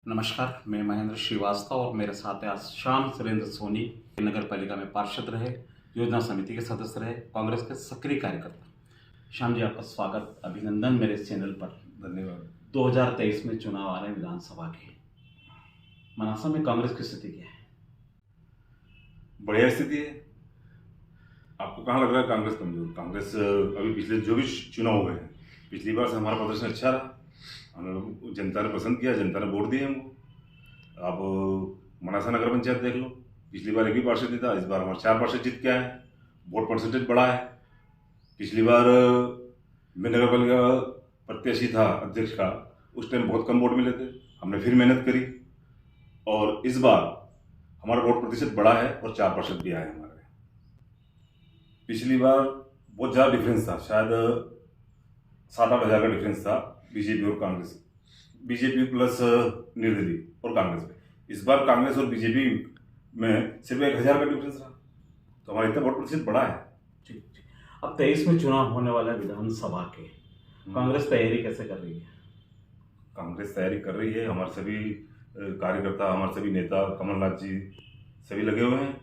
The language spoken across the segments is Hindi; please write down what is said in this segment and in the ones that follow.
नमस्कार, मैं महेंद्र श्रीवास्तव और मेरे साथ हैं आज श्याम सुरेंद्र सोनी। नगर पालिका में पार्षद रहे, योजना समिति के सदस्य रहे, कांग्रेस के सक्रिय कार्यकर्ता। श्याम जी, आपका स्वागत, अभिनंदन मेरे इस चैनल पर। धन्यवाद। 2023 में चुनाव आ रहे हैं विधानसभा के। मनासा में कांग्रेस की स्थिति क्या है? बढ़िया स्थिति है। आपको कहाँ लग रहा है कांग्रेस कमजोर? कांग्रेस अभी पिछले जो भी चुनाव हुए हैं, पिछली बार से हमारा प्रदर्शन अच्छा रहा। हमें जनता ने पसंद किया, जनता ने वोट दिए हमको। आप मनासा नगर पंचायत देख लो, पिछली बार एक ही पार्षद जीता, इस बार हमारे 4 पार्षद जीत के आए हैं। वोट परसेंटेज बढ़ा है। पिछली बार मैं नगर पालिका प्रत्याशी था अध्यक्ष का, उस टाइम बहुत कम वोट मिले थे। हमने फिर मेहनत करी और इस बार हमारा वोट प्रतिशत बढ़ा है और 4 पार्षद भी आए हमारे। पिछली बार बहुत ज़्यादा डिफरेंस था, शायद 7-8 हज़ार का डिफरेंस था बीजेपी और कांग्रेस, बीजेपी प्लस निर्दलीय और कांग्रेस में। इस बार कांग्रेस और बीजेपी में सिर्फ 1,000 का डिफरेंस रहा, तो हमारा इतना वोट प्रतिशत बढ़ा है। ठीक ठीक। अब 23 में चुनाव होने वाला है विधानसभा के, कांग्रेस तैयारी कैसे कर रही है? कांग्रेस तैयारी कर रही है। हमारे सभी कार्यकर्ता, हमारे सभी नेता, कमलनाथ जी सभी लगे हुए हैं।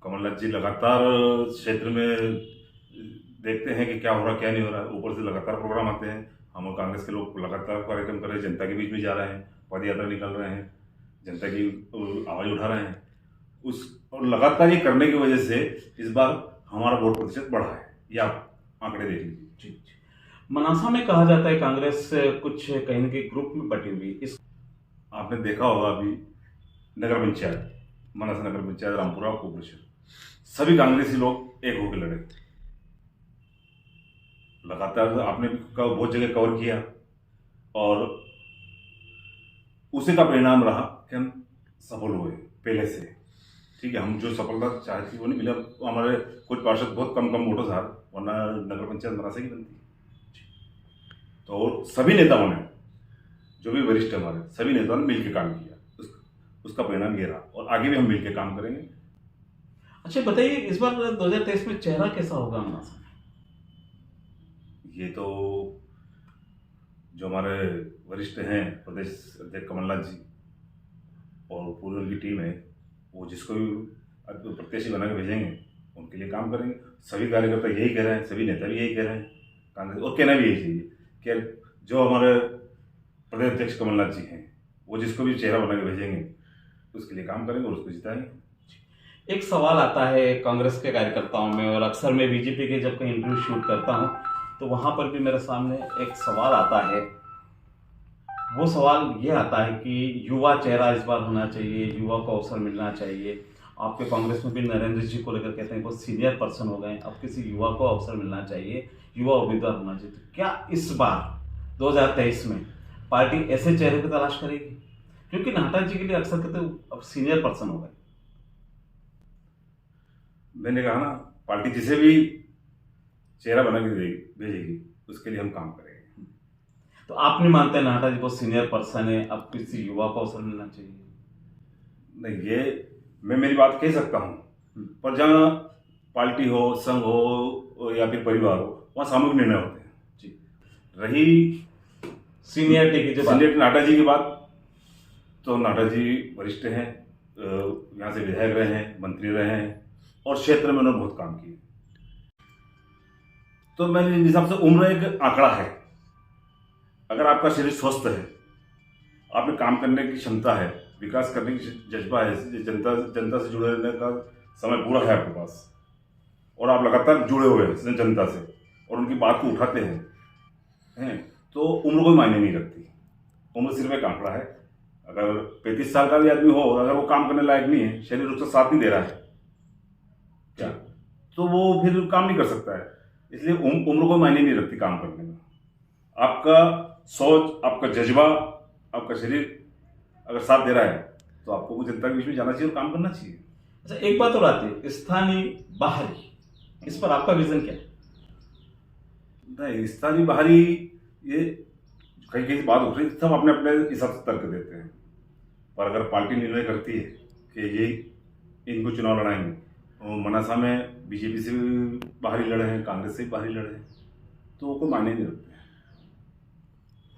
कमलनाथ जी लगातार क्षेत्र में देखते हैं कि क्या हो रहा क्या नहीं हो रहा है। ऊपर से लगातार प्रोग्राम आते हैं। हम कांग्रेस के लोग लगातार कार्यक्रम कर रहे हैं, जनता के बीच में जा रहे हैं, पद यात्रा निकल रहे हैं, जनता की आवाज़ उठा रहे हैं। और लगातार ये करने की वजह से इस बार हमारा वोट प्रतिशत बढ़ा है। ये आप आंकड़े देख लीजिए। ठीक। मनासा में कहा जाता है कांग्रेस कुछ कहीं न कहीं ग्रुप में बटी हुई। इस आपने देखा होगा अभी नगर पंचायत, मनासा नगर पंचायत, रामपुरा कॉर्पोरेशन, सभी कांग्रेसी लोग एक होकर लड़े। लगातार आपने बहुत जगह कवर किया और उसी का परिणाम रहा कि हम सफल हुए पहले से। ठीक है, हम जो सफलता चाहते वो नहीं मिला। हमारे कुछ पार्षद बहुत कम वोटों से हार, वरना नगर पंचायत मनासा की बनती। तो सभी नेताओं ने, जो भी वरिष्ठ हमारे सभी नेताओं ने मिलकर काम किया, उसका परिणाम ये रहा और आगे भी हम मिलकर काम करेंगे। अच्छा बताइए, इस बार 2023 में चेहरा कैसा होगा मनासा में? ये तो जो हमारे वरिष्ठ हैं प्रदेश अध्यक्ष कमलनाथ जी और पूरी उनकी टीम है, वो जिसको भी प्रत्याशी बना के भेजेंगे उनके लिए काम करेंगे। सभी कार्यकर्ता यही कह रहे हैं, सभी नेता भी यही कह रहे हैं, कांग्रेस और कहना भी यही चाहिए कि जो हमारे प्रदेश अध्यक्ष कमलनाथ जी हैं, वो जिसको भी चेहरा बना के भेजेंगे उसके लिए काम करेंगे और उसको जिताएंगे। एक सवाल आता है कांग्रेस के कार्यकर्ताओं में, और अक्सर मैं बीजेपी के जब कहीं इंटरव्यू शूट करता हूं तो वहां पर भी मेरे सामने एक सवाल आता है। वो सवाल ये आता है कि युवा चेहरा इस बार होना चाहिए, युवा को अवसर मिलना चाहिए। आपके कांग्रेस में भी नरेंद्र जी को लेकर कहते हैं बहुत सीनियर पर्सन हो गए, अब किसी युवा को अवसर मिलना चाहिए, युवा उम्मीदवार होना चाहिए। तो क्या इस बार 2023 में पार्टी ऐसे चेहरे की तलाश करेगी? क्योंकि नाहटा जी के लिए अक्सर कहते हैं अब सीनियर पर्सन हो गए। मैंने कहा ना, पार्टी जिसे भी चेहरा बना के भेजेगी उसके लिए हम काम करेंगे। तो आप नहीं मानते नाहटा जी बहुत सीनियर पर्सन है, अब किसी युवा को अवसर मिलना चाहिए? नहीं, ये मैं मेरी बात कह सकता हूँ, पर जहाँ पार्टी हो, संघ हो या फिर परिवार हो, वहाँ सामूहिक निर्णय होते हैं जी। रही सीनियरिटी की जो सीनियर नाहटा जी की बात, तो नाहटा जी वरिष्ठ हैं, यहाँ से विधायक रहे हैं, मंत्री रहे हैं और क्षेत्र में उन्होंने बहुत काम किए। तो मेरे हिसाब से उम्र एक आंकड़ा है। अगर आपका शरीर स्वस्थ है, आप में काम करने की क्षमता है, विकास करने की जज्बा है, जनता से जुड़े रहने का समय पूरा है आपके पास, और आप लगातार जुड़े हुए हैं जनता से और उनकी बात को उठाते हैं, तो उम्र कोई मायने नहीं रखती। उम्र सिर्फ एक आंकड़ा है। अगर 35 साल का भी आदमी हो, अगर वो काम करने लायक नहीं है, शरीर उसका साथ नहीं दे रहा है क्या, तो वो फिर काम नहीं कर सकता है। इसलिए उम्र कोई मायने नहीं रखती काम करने में। आपका सोच, आपका जज्बा, आपका शरीर अगर साथ दे रहा है तो आपको जनता के बीच में जाना चाहिए और काम करना चाहिए। अच्छा, एक बात और आती है, स्थानीय बाहरी, इस पर आपका विजन क्या है? नहीं, स्थानीय बाहरी ये कहीं कहीं बात उठ रही है, सब अपने अपने हिसाब से तर्क देते हैं, पर अगर पार्टी निर्णय करती है कि ये इनको चुनाव लड़ाएंगे, और मनासा में बीजेपी से भी बाहरी लड़े हैं, कांग्रेस से भी बाहरी लड़े हैं, तो वो कोई मायने नहीं रखते हैं।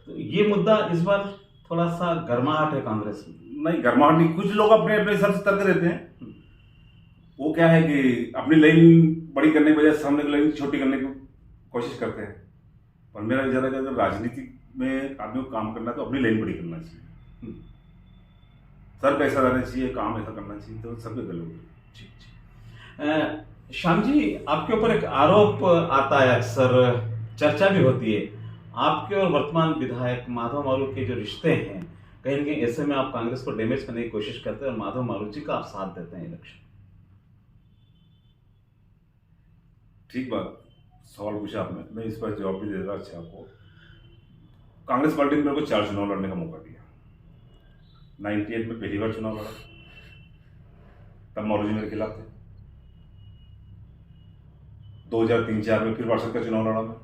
तो ये मुद्दा इस बार थोड़ा सा गर्माहट है कांग्रेस में। नहीं, गर्माहट नहीं, कुछ लोग अपने अपने हिसाब से तर्क देते हैं। वो क्या है कि अपनी लाइन बड़ी करने की बजाय सामने की लाइन छोटी करने की कोशिश करते हैं। पर मेरा विचार है कि अगर राजनीति में आदमी को काम करना है तो अपनी लाइन बड़ी करना चाहिए, सर पैसा रहना चाहिए, काम ऐसा करना चाहिए, तो सबके गले होंगे। जी जी। श्याम जी, आपके ऊपर एक आरोप आता है, अक्सर चर्चा भी होती है, आपके और वर्तमान विधायक माधव मारू के जो रिश्ते हैं, कहीं न कहीं ऐसे में आप कांग्रेस को डैमेज करने की कोशिश करते हैं और माधव मारू जी का आप साथ देते हैं इलेक्शन। ठीक बात, सवाल पूछा आपने, मैं इस पर जवाब भी दे देता अच्छा आपको। कांग्रेस पार्टी ने मेरे को 4 चुनाव लड़ने का मौका दिया। 98 में पहली बार चुनाव लड़ा, तब मारू जी मेरे खिलाफ थे। 2003-4 में फिर पार्षद का चुनाव लड़ा मैं,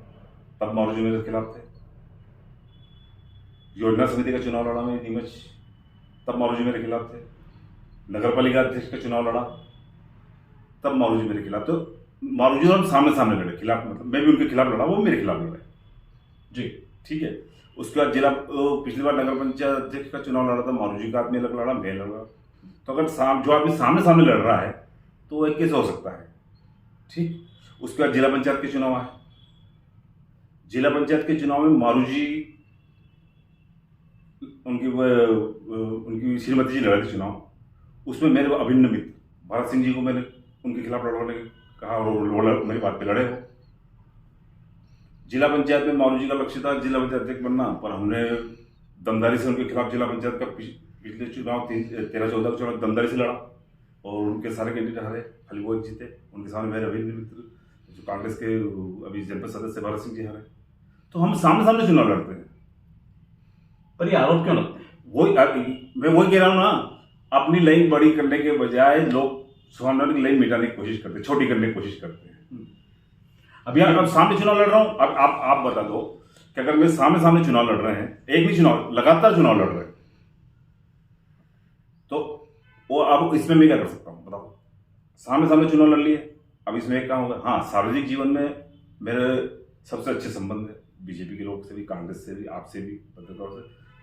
तब मारू जी मेरे खिलाफ थे। योजना समिति का चुनाव लड़ा मैं नीमच, तब मारू जी मेरे खिलाफ थे। नगर पालिका अध्यक्ष का चुनाव लड़ा, तब मारू जी मेरे खिलाफ। तो मारू जी और हम सामने सामने लड़े, खिलाफ मतलब मैं भी उनके खिलाफ लड़ा, वो मेरे खिलाफ लड़े जी, ठीक है। उसके बाद पिछली बार नगर पंचायत अध्यक्ष का चुनाव लड़ा था, मारू जी का आदमी अलग लड़ा, मैं लड़ा। तो अगर जो आदमी सामने सामने लड़ रहा है तो वो कैसे हो सकता है, ठीक। उसके बाद जिला पंचायत के चुनाव आए। जिला पंचायत के चुनाव में मारू जी उनकी श्रीमती जी लड़े थे चुनाव, उसमें मेरे अभिन्न मित्र भरत सिंह जी को मैंने उनके खिलाफ लड़वाने कहा और वो मेरी बात पे लड़े हो। जिला पंचायत में मारू जी का लक्ष्य था जिला पंचायत अध्यक्ष बनना, पर हमने दमदारी से उनके खिलाफ जिला पंचायत का पिछले चुनाव 13-14 चुनाव दमदारी से लड़ा और उनके सारे कैंडिडेट हारे, खाली वो जीते। उनके सामने मेरे अभिन्न मित्र जो कांग्रेस के अभी जनपद सदस्य भरत सिंह जी हारे। तो हम सामने सामने चुनाव लड़ते हैं। पर ये आरोप क्यों लगते हैं? मैं वही कह रहा हूँ ना, अपनी लाइन बड़ी करने के बजाय लोग सामने की लाइन मिटाने की कोशिश करते हैं, छोटी करने की कोशिश करते हैं। अभी अब सामने चुनाव लड़ रहा हूँ, अब आप बता दो कि अगर मैं सामने सामने चुनाव लड़ रहे हैं, एक भी चुनाव लगातार चुनाव लड़ रहे हैं, तो वो अब इसमें मैं क्या कर सकता हूँ बताओ। सामने सामने चुनाव लड़ लिए, अब इसमें एक काम होगा। हाँ, सार्वजनिक जीवन में मेरे सबसे अच्छे संबंध है बीजेपी के लोग से भी, कांग्रेस से भी, आपसे भी, पत्रकारों से,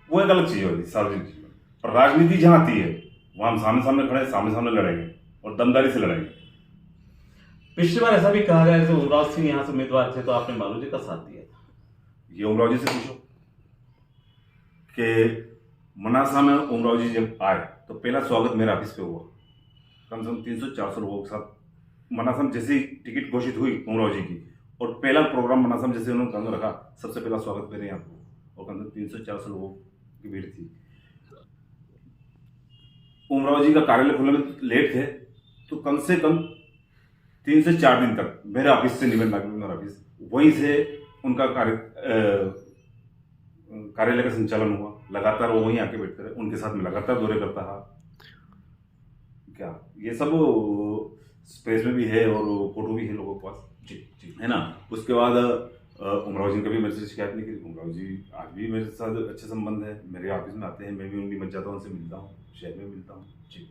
वो एक अलग चीज होती है सार्वजनिक जीवन। पर राजनीति जहां आती है वहां हम सामने सामने खड़े, सामने सामने लड़ेंगे और दमदारी से लड़ेंगे। पिछली बार ऐसा भी कहा गया जैसे उमराव सिंह यहाँ से उम्मीदवार थे तो आपने मारू जी का साथ दिया था। ये उमराव जी से पूछो कि मनासा में उमराव जी जब आए तो पहला स्वागत मेरे ऑफिस पे हुआ, कम से कम 300-400 लोगों के साथ। मनासा में जैसे ही टिकट घोषित हुई उमराव जी की और पहला प्रोग्राम मनासा में जैसे उन्होंने कदम रखा, सबसे पहला स्वागत मेरे यहाँ पर, और कम से कम 300-400 लोगों की भीड़ थी। उमराव जी का कार्यालय खुलने में लेट थे तो कम से कम 3 से 4 दिन तक मेरे ऑफिस से निवेदन ऑफिस वहीं से उनका कार्यालय का संचालन हुआ। लगातार वो वहीं आके बैठते रहे, उनके साथ में लगातार दौरे करता रहा। क्या ये सब स्पेस में भी है और फोटो भी है लोगों के पास, जी जी, है ना। उसके बाद उमराव जी ने कभी मेरे से शिकायत नहीं की। उमराव जी आज भी मेरे साथ अच्छे संबंध है, मेरे ऑफिस में आते हैं, मैं भी उनकी मत जाता हूँ, उनसे मिलता हूँ, शहर में मिलता हूँ जी।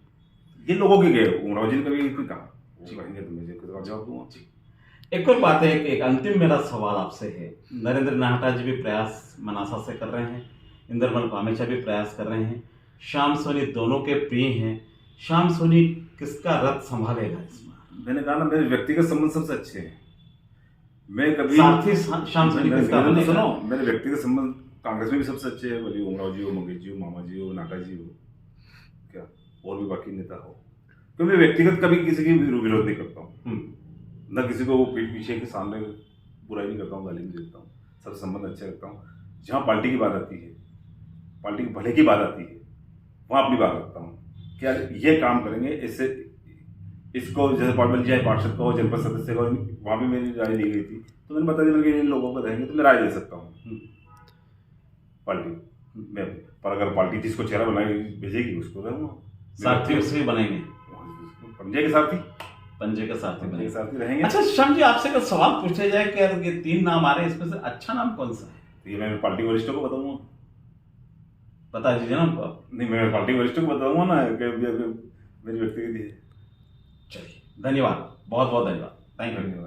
ये लोगों के गए, उमराव जी ने कभी कोई कहा कहेंगे तो मैं जवाब दूंगा जी। एक और बात है कि एक अंतिम मेरा सवाल आपसे है, नरेंद्र नाहटा जी भी प्रयास मनासा से कर रहे हैं, इंद्रमल पामेचा भी प्रयास कर रहे हैं, श्याम सोनी दोनों के प्रिय हैं। श्याम सोनी किसका रथ संभालेगा इसमें? मैंने कहा ना, मेरे व्यक्तिगत संबंध सबसे अच्छे हैं। मैं कभी साथी श्याम सोनी किसका बनेगा? सुनो, मेरे व्यक्तिगत संबंध कांग्रेस में भी सबसे अच्छे हैं, भले उमराव जी हो, मंगेश जी हो, मामा जी हो, नाटा जी हो, क्या और भी बाकी नेता हो। तो मैं व्यक्तिगत कभी किसी की विरोध नहीं करता हूँ, न किसी को पीठ पीछे के सामने बुराई नहीं करता हूँ, गाली नहीं देता हूँ, सबसे संबंध अच्छे रखता हूँ। जहाँ पार्टी की बात आती है, पार्टी के भले की बात आती है, वहाँ अपनी बात रखता हूँ। क्या ये काम करेंगे, इससे इसको जैसे पार्षद को, जनपद सदस्य को, वहाँ भी मेरी राय दी गई थी, तो मैंने बता दिया कि इन लोगों को रहेंगे तो मैं राय दे सकता हूँ पार्टी में। पर अगर पार्टी जिसको चेहरा बनाई भेजेगी उसको रहूँगा, साथी उससे बनाएंगे, पंजे के साथी, पंजे के साथी बनेंगे, साथी रहेंगे। अच्छा श्याम जी, आपसे अगर सवाल पूछा जाए कि यार ये 3 नाम आ रहे हैं, इसमें से अच्छा नाम कौन सा है? तो ये मैं पार्टी वरिष्ठों को बताऊंगा, बता दीजिए ना हमको। नहीं, मैं पार्टी वरिष्ठों को बताऊंगा ना कि मेरी व्यक्तिगत है। चलिए, धन्यवाद, बहुत बहुत धन्यवाद, थैंक यू।